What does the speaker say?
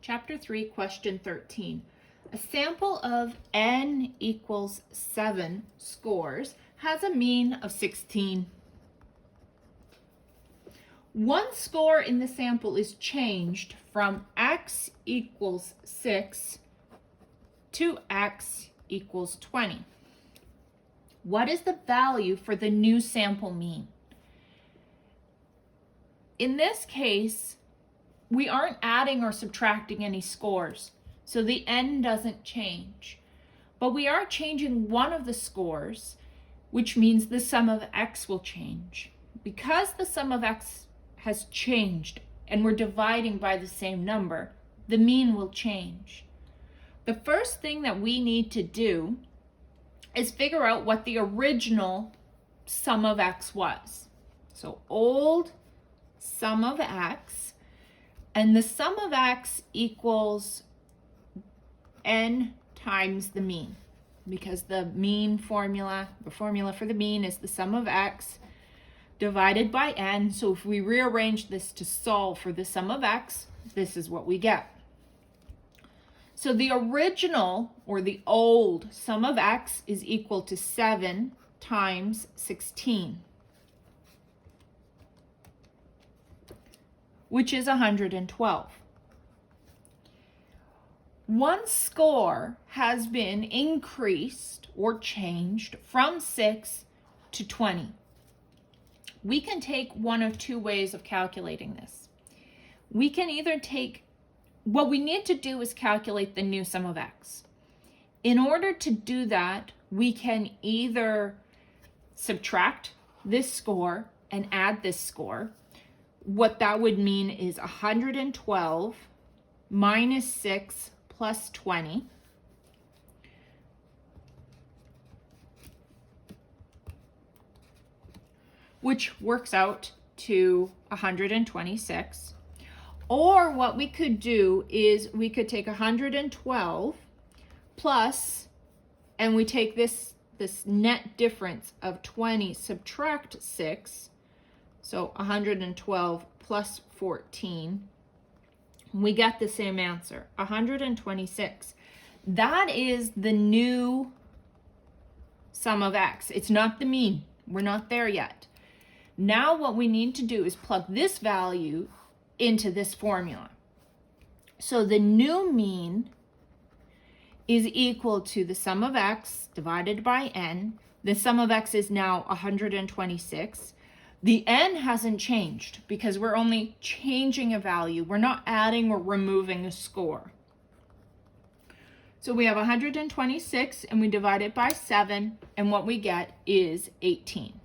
Chapter 3, question 13. A sample of n equals 7 scores has a mean of 16. One score in the sample is changed from x equals 6 to x equals 20. What is the value for the new sample mean? In this case, we aren't adding or subtracting any scores, so the n doesn't change. But we are changing one of the scores, which means the sum of x will change. Because the sum of x has changed and we're dividing by the same number, the mean will change. The first thing that we need to do is figure out what the original sum of x was. So old sum of x, and the sum of x equals n times the mean, because the mean formula, the formula for the mean is the sum of x divided by n. So if we rearrange this to solve for the sum of x, this is what we get. So the original, or the old, sum of x is equal to 7 times 16, which is 112. One score has been increased or changed from 6 to 20. We can take one of two ways of calculating this. We can either take, what we need to do is calculate the new sum of x. In order to do that, we can either subtract this score and add this score. What that would mean is 112 minus 6 plus 20. Which works out to 126. Or what we could do is we could take 112 plus, and we take this net difference of 20, subtract 6, so 112 plus 14, we get the same answer, 126. That is the new sum of x. It's not the mean. We're not there yet. Now what we need to do is plug this value into this formula. So the new mean is equal to the sum of x divided by n. The sum of x is now 126. The n hasn't changed because we're only changing a value. We're not adding or removing a score. So we have 126 and we divide it by 7, and what we get is 18.